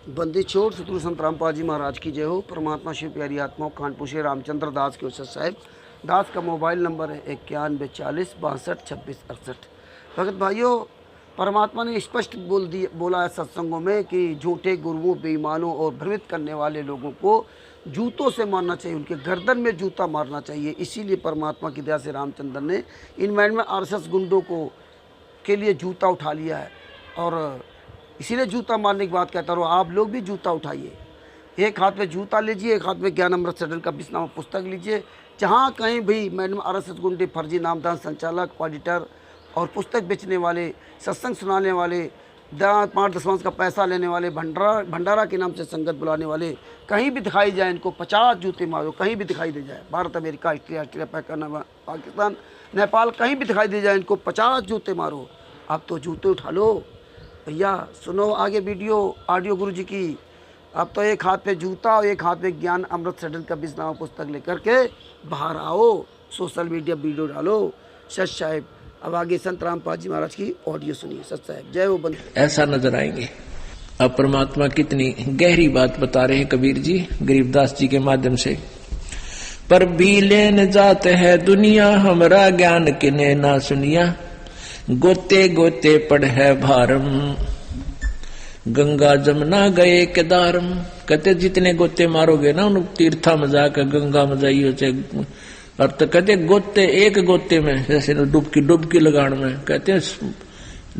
बंदी छोड़ सतगुरु संत रामपाल जी महाराज की जय हो। परमात्मा शिव प्यारी आत्माओं कानपुर से रामचंद्र दास के उस्ताद साहब दास का मोबाइल नंबर है 9140622668। भगत भाइयों, परमात्मा ने स्पष्ट बोला है सत्संगों में कि झूठे गुरुओं, बेईमानों और भ्रमित करने वाले लोगों को जूतों से मारना चाहिए, उनके गर्दन में जूता मारना चाहिए। इसीलिए परमात्मा की दया से रामचंद्र ने इन मैन में आरएसएस गुंडों को के लिए जूता उठा लिया है। और इसीलिए जूता मारने की बात कहता हूँ, आप लोग भी जूता उठाइए। एक हाथ में जूता लीजिए, एक हाथ में ज्ञान अमृत सडन का 20 नामा पुस्तक लीजिए। जहाँ कहीं भी मैडम आरएसएस गुंडे, फर्जी नामदान संचालक, ऑडिटर और पुस्तक बेचने वाले, सत्संग सुनाने वाले, 5-10 का पैसा लेने वाले, भंडारा के नाम से संगत बुलाने वाले कहीं भी दिखाई जाए, इनको 50 जूते मारो। कहीं भी दिखाई दे जाए, भारत, अमेरिका, ऑस्ट्रेलिया, पाकिस्तान, नेपाल, कहीं भी दिखाई दे जाए, इनको 50 जूते मारो। आप तो जूते उठा लो भैया। सुनो आगे वीडियो ऑडियो गुरु जी की। अब तो एक हाथ पे जूता और एक हाथ में ज्ञान अमृत सडन का 20 नामा पुस्तक लेकर के बाहर आओ, सोशल मीडिया वीडियो डालो। सच साहेब, अब आगे संत रामपाल जी महाराज की ऑडियो सुनिए। सच साहेब जय हो। बंद ऐसा नजर आएंगे। अब परमात्मा कितनी गहरी बात बता रहे हैं कबीर जी गरीबदास जी के माध्यम से। पर भी लेन जाते है दुनिया, हमरा ज्ञान किने ना सुनिया। गोते गोते पड़ है भारम, गंगा जमुना गए केदारम। कहते जितने गोते मारोगे ना उन तीर्था में जाकर गंगा में जाइयो चाहे। और तो कहते गोते, एक गोते में जैसे डुबकी लगाने में, कहते हैं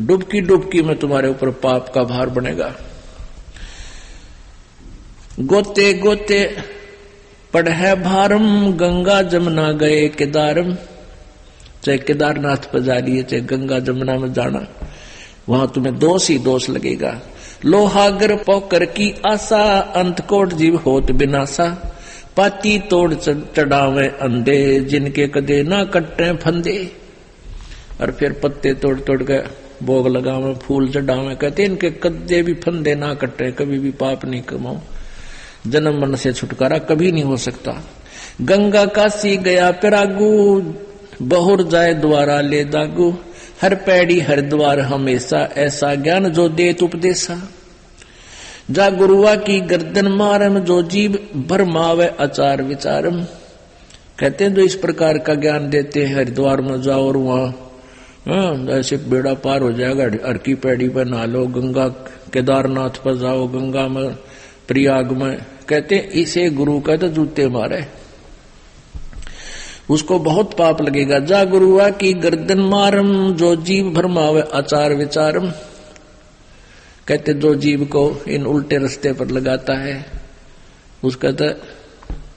डुबकी में तुम्हारे ऊपर पाप का भार बनेगा। गोते गोते पड़ है भारम, गंगा जमुना गए केदारम। चाहे केदारनाथ पर जा रही है, चाहे गंगा जमुना में जाना, वहां तुम्हें दोष ही दोष लगेगा। लोहागर पोकर की आशा, अंत कोट जीव होत बिनासा। पाती तोड़ चढ़ावे अंधे, जिनके कदे ना कट्टे फंदे। और फिर पत्ते तोड़ तोड़ के भोग लगावे, फूल चढ़ावे। कहते इनके कदे भी फंदे ना कट्टे, कभी भी पाप नहीं कमाओ। जन्म मन से छुटकारा कभी नहीं हो सकता। गंगा काशी गया पिरागू, बहुर जाए द्वारा ले दागू। हर पैड़ी हर द्वार हमेशा, ऐसा ज्ञान जो देत उपदेशा। जा गुरुआ की गर्दन मारम, जो जीव भरमावे आचार विचारम। कहते हैं जो इस प्रकार का ज्ञान देते हैं, हरिद्वार में जाओ और वहां ऐसे बेड़ा पार हो जाएगा, हर की पैड़ी पर नहा लो। गंगा केदारनाथ पर जाओ, गंगा में, प्रयाग में। कहते इसे गुरु का तो जूते मारे, उसको बहुत पाप लगेगा। जा गुरुआ की गर्दन मारम, जो जीव भरमावे आचार विचारम। कहते जो जीव को इन उल्टे रास्ते पर लगाता है, उसका तो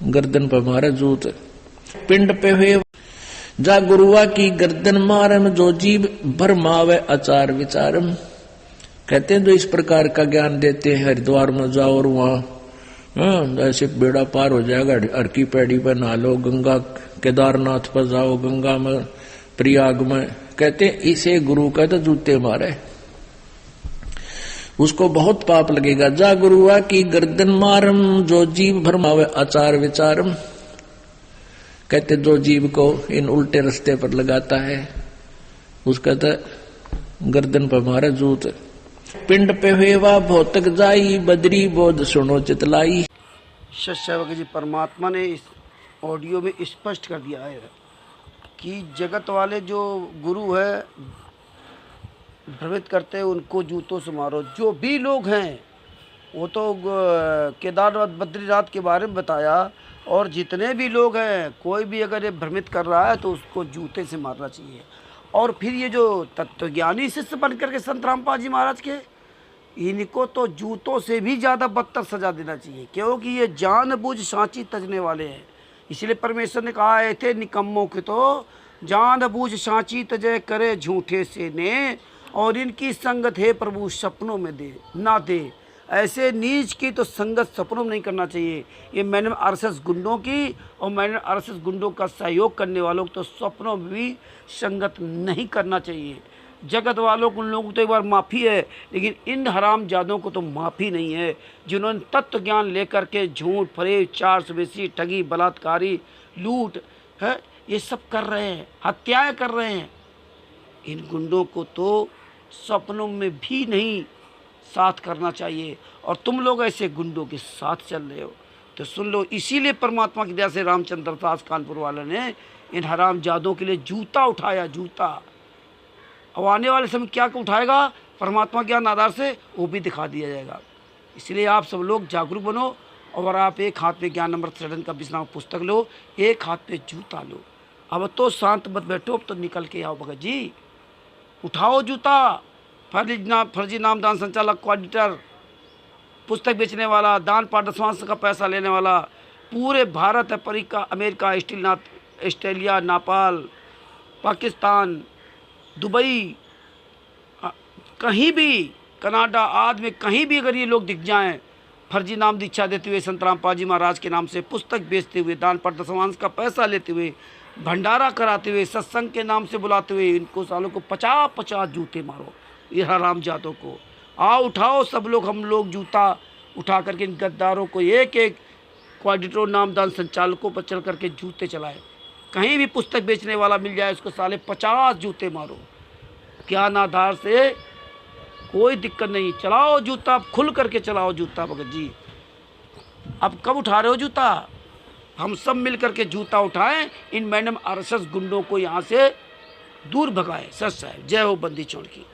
गर्दन पर मारे जूत। पिंड पे हुए जा गुरुआ की गर्दन मारम, जो जीव भरमावे आचार विचारम। कहते हैं जो इस प्रकार का ज्ञान देते हैं, हरिद्वार में जाओ और वहां ऐसे बेड़ा पार हो जाएगा, हर की पैड़ी पर नहा लो। गंगा केदारनाथ पर जाओ, गंगा में, प्रयाग में। कहते इसे गुरु का तो जूते मारे, उसको बहुत पाप लगेगा। जा गुरुआ की गर्दन मारम, जो जीव भरमावे आचार विचारम। कहते जो जीव को इन उल्टे रास्ते पर लगाता है, उसका तो गर्दन पर मारे जूत। पिंड पे हुआ भौतक जाई, बदरी बोध सुनो चितलाई। सत्य जी, परमात्मा ने इस ऑडियो में स्पष्ट कर दिया है कि जगत वाले जो गुरु है भ्रमित करते हैं, उनको जूतों से मारो। जो भी लोग हैं, वो तो केदारनाथ बद्रीनाथ के बारे में बताया। और जितने भी लोग हैं, कोई भी अगर ये भ्रमित कर रहा है तो उसको जूते से मारना चाहिए। और फिर ये जो तत्वज्ञानी शिष्य बन करके संत रामपाल जी महाराज के, इनको तो जूतों से भी ज़्यादा बदतर सजा देना चाहिए, क्योंकि ये जानबूझ सांची तजने वाले हैं। इसलिए परमेश्वर ने कहा है, थे निकम्मों के तो जानबूझ सांची तजय करे झूठे से ने, और इनकी संगत है प्रभु सपनों में दे ना दे। ऐसे नीच की तो संगत सपनों में नहीं करना चाहिए। ये मैंने आरएसएस गुंडों की और मैंने आरएसएस गुंडों का सहयोग करने वालों को तो सपनों में भी संगत नहीं करना चाहिए। जगत वालों को, उन लोगों को तो एक बार माफ़ी है, लेकिन इन हरामजादों को तो माफ़ी नहीं है, जिन्होंने तत्व ज्ञान लेकर के झूठ, फरेब, चार सवेसी, ठगी, बलात्कारी, लूट है, ये सब कर रहे हैं, हत्याएं कर रहे हैं। इन गुंडों को तो सपनों में भी नहीं साथ करना चाहिए, और तुम लोग ऐसे गुंडों के साथ चल रहे हो। तो सुन लो, इसीलिए परमात्मा की दया से रामचंद्र दास कानपुर वाले ने इन हरामजादों के लिए जूता उठाया, जूता। अब आने वाले समय क्या उठाएगा परमात्मा ज्ञान आधार से, वो भी दिखा दिया जाएगा। इसलिए आप सब लोग जागरूक बनो, और आप एक हाथ में ज्ञान अमृत सदन का 20 नाम पुस्तक लो, एक हाथ पे जूता लो। अब तो शांत मत बैठो, अब तो निकल के आओ भगत जी, उठाओ जूता। फर्जी नामदान संचालक, कोऑर्डिनेटर, पुस्तक बेचने वाला, दान पाठ दशवांश का पैसा लेने वाला, पूरे Bharat, America, Australia, Nepal, Pakistan, Dubai, कहीं भी, कनाडा आदि में कहीं भी अगर ये लोग दिख जाएं, फर्जी नाम दीक्षा देते हुए संतराम पाजी महाराज के नाम से पुस्तक बेचते हुए, दान पाठ दशवांश का पैसा लेते हुए, भंडारा कराते हुए, सत्संग के नाम से बुलाते हुए, इनको सालों को 50-50 जूते मारो, ये हरामजादों को। आओ उठाओ सब लोग, हम लोग जूता उठा करके इन गद्दारों को, एक एक कोऑर्डिनेटर नामदान संचालकों पर चल करके जूते चलाए। कहीं भी पुस्तक बेचने वाला मिल जाए उसको साले 50 जूते मारो। ज्ञान आधार से कोई दिक्कत नहीं, चलाओ जूता, खुल करके चलाओ जूता भगत जी। अब कब उठा रहे हो जूता? हम सब मिल करके जूता उठाएं, इन मैडम आरएसएस गुंडों को यहाँ से दूर भगाएं। सच साहब, जय हो बंदी छोड़ की।